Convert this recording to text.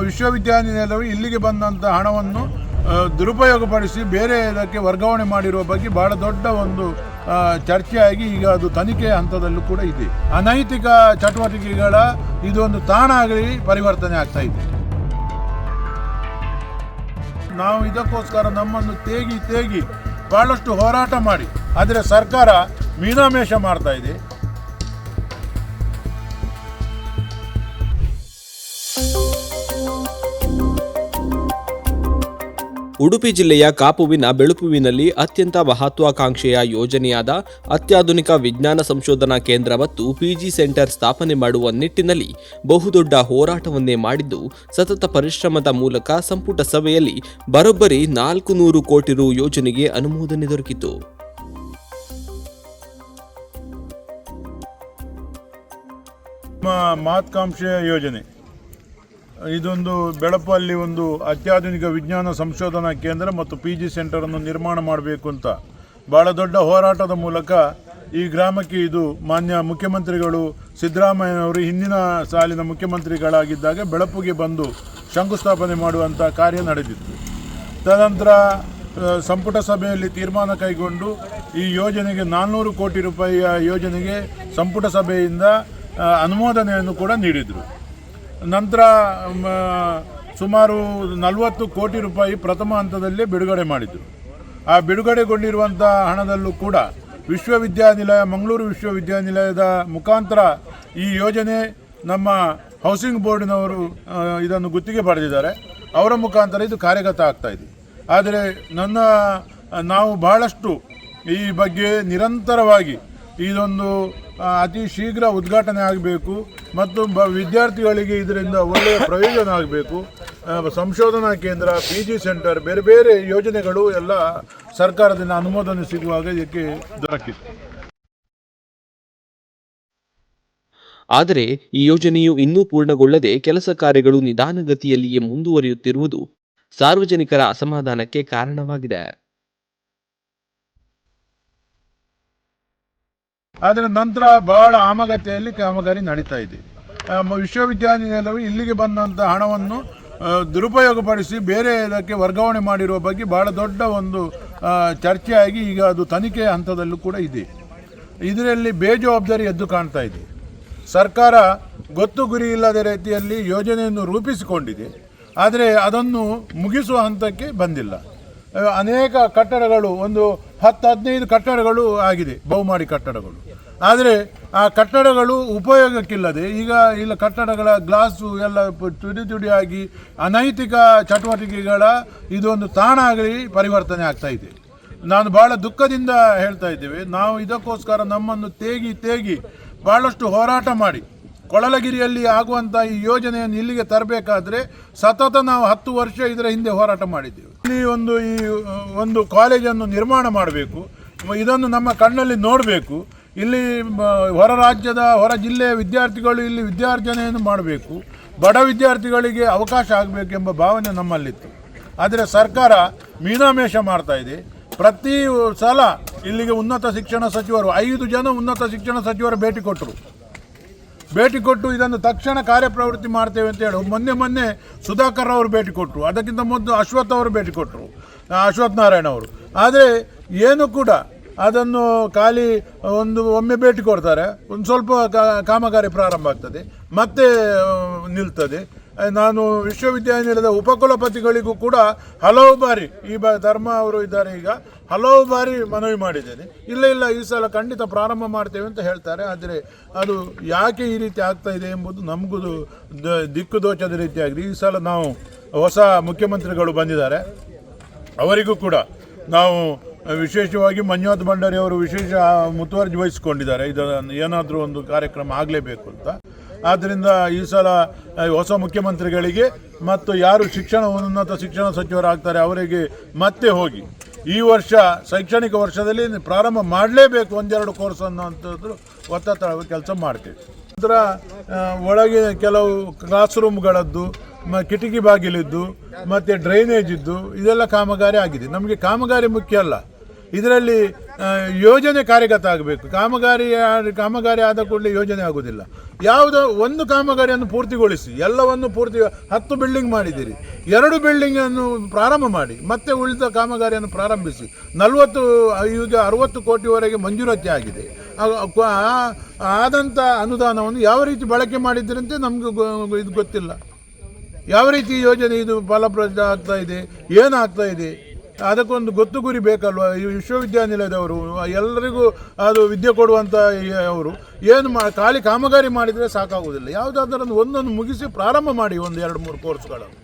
ವಿಶ್ವವಿದ್ಯಾನಿಲಯವು ಇಲ್ಲಿಗೆ ಬಂದಂಥ ಹಣವನ್ನು ದುರುಪಯೋಗಪಡಿಸಿ ಬೇರೆ ಇದಕ್ಕೆ ವರ್ಗಾವಣೆ ಮಾಡಿರುವ ಬಗ್ಗೆ ಬಹಳ ದೊಡ್ಡ ಒಂದು ಚರ್ಚೆಯಾಗಿ ಈಗ ಅದು ತನಿಖೆಯ ಹಂತದಲ್ಲೂ ಕೂಡ ಇದೆ. ಅನೈತಿಕ ಚಟುವಟಿಕೆಗಳ ಇದೊಂದು ತಾಣ ಆಗಲಿ ಪರಿವರ್ತನೆ ಆಗ್ತಾ ಇದೆ. ನಾವು ಇದಕ್ಕೋಸ್ಕರ ನಮ್ಮನ್ನು ತೇಗಿ ಬಹಳಷ್ಟು ಹೋರಾಟ ಮಾಡಿ, ಆದರೆ ಸರ್ಕಾರ ಮೀನಾಮೇಷ ಮಾಡ್ತಾ ಇದೆ. ಉಡುಪಿ ಜಿಲ್ಲೆಯ ಕಾಪುವಿನ ಬೆಳುಪುವಿನಲ್ಲಿ ಅತ್ಯಂತ ಮಹತ್ವಾಕಾಂಕ್ಷೆಯ ಯೋಜನೆಯಾದ ಅತ್ಯಾಧುನಿಕ ವಿಜ್ಞಾನ ಸಂಶೋಧನಾ ಕೇಂದ್ರ ಮತ್ತು ಪಿಜಿ ಸೆಂಟರ್ ಸ್ಥಾಪನೆ ಮಾಡುವ ನಿಟ್ಟಿನಲ್ಲಿ ಬಹುದೊಡ್ಡ ಹೋರಾಟವನ್ನೇ ಮಾಡಿದ್ದು, ಸತತ ಪರಿಶ್ರಮದ ಮೂಲಕ ಸಂಪುಟ ಸಭೆಯಲ್ಲಿ ಬರೋಬ್ಬರಿ 400 ಕೋಟಿ ರು ಯೋಜನೆಗೆ ಅನುಮೋದನೆ ದೊರಕಿತು. ಮಹತ್ವಾಕಾಂಕ್ಷೆಯ ಯೋಜನೆ ಇದೊಂದು ಬೆಳಪಲ್ಲಿ ಒಂದು ಅತ್ಯಾಧುನಿಕ ವಿಜ್ಞಾನ ಸಂಶೋಧನಾ ಕೇಂದ್ರ ಮತ್ತು ಪಿಜಿ ಸೆಂಟರನ್ನು ನಿರ್ಮಾಣ ಮಾಡಬೇಕು ಅಂತ ಭಾಳ ದೊಡ್ಡ ಹೋರಾಟದ ಮೂಲಕ ಈ ಗ್ರಾಮಕ್ಕೆ ಇದು ಮಾನ್ಯ ಮುಖ್ಯಮಂತ್ರಿಗಳು ಸಿದ್ದರಾಮಯ್ಯನವರು ಹಿಂದಿನ ಸಾಲಿನ ಮುಖ್ಯಮಂತ್ರಿಗಳಾಗಿದ್ದಾಗ ಬೆಳಪುಗೆ ಬಂದು ಶಂಕುಸ್ಥಾಪನೆ ಮಾಡುವಂಥ ಕಾರ್ಯ ನಡೆದಿತ್ತು. ತದನಂತರ ಸಂಪುಟ ಸಭೆಯಲ್ಲಿ ತೀರ್ಮಾನ ಕೈಗೊಂಡು ಈ ಯೋಜನೆಗೆ 400 ಕೋಟಿ ರೂಪಾಯಿಯ ಯೋಜನೆಗೆ ಸಂಪುಟ ಸಭೆಯಿಂದ ಅನುಮೋದನೆಯನ್ನು ಕೂಡ ನೀಡಿದರು. ನಂತರ ಸುಮಾರು 40 ಕೋಟಿ ರೂಪಾಯಿ ಪ್ರಥಮ ಹಂತದಲ್ಲೇ ಬಿಡುಗಡೆ ಮಾಡಿದರು. ಆ ಬಿಡುಗಡೆಗೊಂಡಿರುವಂಥ ಹಣದಲ್ಲೂ ಕೂಡ ಮಂಗಳೂರು ವಿಶ್ವವಿದ್ಯಾನಿಲಯದ ಮುಖಾಂತರ ಈ ಯೋಜನೆ ನಮ್ಮ ಹೌಸಿಂಗ್ ಬೋರ್ಡಿನವರು ಇದನ್ನು ಗುತ್ತಿಗೆ ಪಡೆದಿದ್ದಾರೆ. ಅವರ ಮುಖಾಂತರ ಇದು ಕಾರ್ಯಗತ ಆಗ್ತಾ ಇದೆ. ಆದರೆ ನಾವು ಬಹಳಷ್ಟು ಈ ಬಗ್ಗೆ ನಿರಂತರವಾಗಿ ಇದೊಂದು ಅತಿ ಶೀಘ್ರ ಉದ್ಘಾಟನೆ ಆಗಬೇಕು ಮತ್ತು ವಿದ್ಯಾರ್ಥಿಗಳಿಗೆ ಇದರಿಂದ ಒಳ್ಳೆಯ ಪ್ರಯೋಜನ ಆಗಬೇಕು. ಸಂಶೋಧನಾ ಕೇಂದ್ರ, ಪಿಜಿ ಸೆಂಟರ್, ಬೇರೆ ಬೇರೆ ಯೋಜನೆಗಳು ಎಲ್ಲ ಸರ್ಕಾರದಿಂದ ಅನುಮೋದನೆ ಸಿಗುವಾಗ ಇದಕ್ಕೆ ದೊರಕಿತ್ತು. ಆದರೆ ಈ ಯೋಜನೆಯು ಇನ್ನೂ ಪೂರ್ಣಗೊಳ್ಳದೆ ಕೆಲಸ ಕಾರ್ಯಗಳು ನಿಧಾನಗತಿಯಲ್ಲಿಯೇ ಮುಂದುವರಿಯುತ್ತಿರುವುದು ಸಾರ್ವಜನಿಕರ ಅಸಮಾಧಾನಕ್ಕೆ ಕಾರಣವಾಗಿದೆ. ಆದರೆ ನಂತರ ಬಹಳ ಆಮಗತೆಯಲ್ಲಿ ಕಾಮಗಾರಿ ನಡೀತಾ ಇದೆ. ವಿಶ್ವವಿದ್ಯಾನಿಲಯವು ಇಲ್ಲಿಗೆ ಬಂದಂಥ ಹಣವನ್ನು ದುರುಪಯೋಗಪಡಿಸಿ ಬೇರೆ ಇದಕ್ಕೆ ವರ್ಗಾವಣೆ ಮಾಡಿರುವ ಬಗ್ಗೆ ಬಹಳ ದೊಡ್ಡ ಒಂದು ಚರ್ಚೆಯಾಗಿ ಈಗ ಅದು ತನಿಖೆಯ ಹಂತದಲ್ಲೂ ಕೂಡ ಇದೆ. ಇದರಲ್ಲಿ ಬೇಜವಾಬ್ದಾರಿ ಎದ್ದು ಕಾಣ್ತಾ ಇದೆ. ಸರ್ಕಾರ ಗೊತ್ತು ಗುರಿ ಇಲ್ಲದ ರೀತಿಯಲ್ಲಿ ಯೋಜನೆಯನ್ನು ರೂಪಿಸಿಕೊಂಡಿದೆ, ಆದರೆ ಅದನ್ನು ಮುಗಿಸುವ ಹಂತಕ್ಕೆ ಬಂದಿಲ್ಲ. ಅನೇಕ ಕಟ್ಟಡಗಳು, ಒಂದು 10-15 ಕಟ್ಟಡಗಳು ಆಗಿದೆ, ಬಹುಮಹಡಿ ಕಟ್ಟಡಗಳು. ಆದರೆ ಆ ಕಟ್ಟಡಗಳು ಉಪಯೋಗಕ್ಕಿಲ್ಲದೆ ಈಗ ಕಟ್ಟಡಗಳ ಗ್ಲಾಸು ಎಲ್ಲ ತುಡಿ ಅನೈತಿಕ ಚಟುವಟಿಕೆಗಳ ಇದೊಂದು ತಾಣ ಆಗಲಿ ಪರಿವರ್ತನೆ ಆಗ್ತಾ ಇದೆ. ನಾನು ಭಾಳ ದುಃಖದಿಂದ ಹೇಳ್ತಾ ಇದ್ದೇವೆ. ನಾವು ಇದಕ್ಕೋಸ್ಕರ ನಮ್ಮನ್ನು ತೇಗಿ ಭಾಳಷ್ಟು ಹೋರಾಟ ಮಾಡಿ ಕೊಳಲಗಿರಿಯಲ್ಲಿ ಆಗುವಂಥ ಈ ಯೋಜನೆಯನ್ನು ಇಲ್ಲಿಗೆ ತರಬೇಕಾದ್ರೆ ಸತತ ನಾವು 10 ವರ್ಷ ಇದರ ಹಿಂದೆ ಹೋರಾಟ ಮಾಡಿದ್ದೇವೆ. ಇಲ್ಲಿ ಒಂದು ಕಾಲೇಜನ್ನು ನಿರ್ಮಾಣ ಮಾಡಬೇಕು, ಇದನ್ನು ನಮ್ಮ ಕಣ್ಣಲ್ಲಿ ನೋಡಬೇಕು. ಇಲ್ಲಿ ಹೊರ ರಾಜ್ಯದ ಹೊರ ಜಿಲ್ಲೆಯ ವಿದ್ಯಾರ್ಥಿಗಳು ಇಲ್ಲಿ ವಿದ್ಯಾರ್ಜನೆಯನ್ನು ಮಾಡಬೇಕು, ಬಡ ವಿದ್ಯಾರ್ಥಿಗಳಿಗೆ ಅವಕಾಶ ಆಗಬೇಕೆಂಬ ಭಾವನೆ ನಮ್ಮಲ್ಲಿತ್ತು. ಆದರೆ ಸರ್ಕಾರ ಮೀನಾಮೇಷ ಮಾಡ್ತಾ ಇದೆ. ಪ್ರತಿ ಸಲ ಇಲ್ಲಿಗೆ ಉನ್ನತ ಶಿಕ್ಷಣ ಸಚಿವರು 5 ಜನ ಉನ್ನತ ಶಿಕ್ಷಣ ಸಚಿವರು ಭೇಟಿ ಕೊಟ್ಟು ಇದನ್ನು ತಕ್ಷಣ ಕಾರ್ಯಪ್ರವೃತ್ತಿ ಮಾಡ್ತೇವೆ ಅಂತ ಹೇಳಿ ಮೊನ್ನೆ ಸುಧಾಕರ್ ಅವರು ಭೇಟಿ ಕೊಟ್ಟರು. ಅದಕ್ಕಿಂತ ಮೊದಲು ಅಶ್ವಥ್ ನಾರಾಯಣ ಅವರು. ಆದರೆ ಏನು ಕೂಡ ಅದನ್ನು ಖಾಲಿ ಒಮ್ಮೆ ಭೇಟಿ ಕೊಡ್ತಾರೆ, ಒಂದು ಸ್ವಲ್ಪ ಕಾಮಗಾರಿ ಪ್ರಾರಂಭ ಆಗ್ತದೆ, ಮತ್ತೆ ನಿಲ್ತದೆ. ನಾನು ವಿಶ್ವವಿದ್ಯಾನಿಲಯದ ಉಪಕುಲಪತಿಗಳಿಗೂ ಕೂಡ ಹಲವು ಬಾರಿ, ಧರ್ಮ ಅವರು ಇದ್ದಾರೆ, ಈಗ ಹಲವು ಬಾರಿ ಮನವಿ ಮಾಡಿದ್ದೇನೆ. ಇಲ್ಲ ಈ ಸಲ ಖಂಡಿತ ಪ್ರಾರಂಭ ಮಾಡ್ತೇವೆ ಅಂತ ಹೇಳ್ತಾರೆ. ಆದರೆ ಅದು ಯಾಕೆ ಈ ರೀತಿ ಆಗ್ತಾ ಇದೆ ಎಂಬುದು ನಮಗೂ ದಿಕ್ಕು ದೋಚದ ರೀತಿಯಾಗಿದೆ. ಈ ಸಲ ನಾವು ಹೊಸ ಮುಖ್ಯಮಂತ್ರಿಗಳು ಬಂದಿದ್ದಾರೆ, ಅವರಿಗೂ ಕೂಡ ನಾವು ವಿಶೇಷವಾಗಿ ಮಂಜುನಾಥ್ ಭಂಡಾರಿ ಅವರು ವಿಶೇಷ ಮುತುವರ್ಜಿ ವಹಿಸಿಕೊಂಡಿದ್ದಾರೆ. ಇದನ್ನು ಏನಾದರೂ ಒಂದು ಕಾರ್ಯಕ್ರಮ ಆಗಲೇಬೇಕು ಅಂತ. ಆದ್ದರಿಂದ ಈ ಸಲ ಹೊಸ ಮುಖ್ಯಮಂತ್ರಿಗಳಿಗೆ ಮತ್ತು ಯಾರು ಉನ್ನತ ಶಿಕ್ಷಣ ಸಚಿವರಾಗ್ತಾರೆ ಅವರಿಗೆ ಮತ್ತೆ ಹೋಗಿ ಈ ವರ್ಷ ಶೈಕ್ಷಣಿಕ ವರ್ಷದಲ್ಲಿ ಪ್ರಾರಂಭ ಮಾಡಲೇಬೇಕು 1-2 ಕೋರ್ಸ್ ಅನ್ನೋಂಥದ್ದು ಒತ್ತಡ ಕೆಲಸ ಮಾಡ್ತೇವೆ. ನಂತರ ಒಳಗೆ ಕೆಲವು ಕ್ಲಾಸ್ ರೂಮ್ಗಳದ್ದು, ಕಿಟಕಿ ಬಾಗಿಲಿದ್ದು, ಮತ್ತು ಡ್ರೈನೇಜ್ ಇದ್ದು, ಇದೆಲ್ಲ ಕಾಮಗಾರಿ ಆಗಿದೆ. ನಮಗೆ ಕಾಮಗಾರಿ ಮುಖ್ಯ ಅಲ್ಲ, ಇದರಲ್ಲಿ ಯೋಜನೆ ಕಾರ್ಯಗತ ಆಗಬೇಕು. ಕಾಮಗಾರಿ ಆದ ಕೂಡಲೇ ಯೋಜನೆ ಆಗೋದಿಲ್ಲ. ಯಾವುದೋ ಒಂದು ಕಾಮಗಾರಿಯನ್ನು ಪೂರ್ತಿಗೊಳಿಸಿ, ಎಲ್ಲವನ್ನು ಪೂರ್ತಿ 10 ಬಿಲ್ಡಿಂಗ್ ಮಾಡಿದ್ದೀರಿ, 2 ಬಿಲ್ಡಿಂಗನ್ನು ಪ್ರಾರಂಭ ಮಾಡಿ, ಮತ್ತೆ ಉಳಿದ ಕಾಮಗಾರಿಯನ್ನು ಪ್ರಾರಂಭಿಸಿ. 40 ಈಗ 60 ಕೋಟಿವರೆಗೆ ಮಂಜೂರಾತಿ ಆಗಿದೆ. ಆದಂಥ ಅನುದಾನವನ್ನು ಯಾವ ರೀತಿ ಬಳಕೆ ಮಾಡಿದ್ರಂತೆ ನಮಗೆ ಇದು ಗೊತ್ತಿಲ್ಲ. ಯಾವ ರೀತಿ ಯೋಜನೆ ಇದು ಫಲಪ್ರದ ಆಗ್ತಾ ಇದೆ, ಏನಾಗ್ತಾ ಇದೆ, ಅದಕ್ಕೊಂದು ಗೊತ್ತು ಗುರಿ ಬೇಕಲ್ವ. ಈ ವಿಶ್ವವಿದ್ಯಾನಿಲಯದವರು ಎಲ್ಲರಿಗೂ ಅದು ವಿದ್ಯೆ ಕೊಡುವಂಥ ಅವರು ಏನು ಖಾಲಿ ಕಾಮಗಾರಿ ಮಾಡಿದರೆ ಸಾಕಾಗುವುದಿಲ್ಲ. ಯಾವುದಾದ್ರೂ ಒಂದೊಂದು ಮುಗಿಸಿ ಪ್ರಾರಂಭ ಮಾಡಿ, 1-2-3 ಕೋರ್ಸ್ಗಳನ್ನು.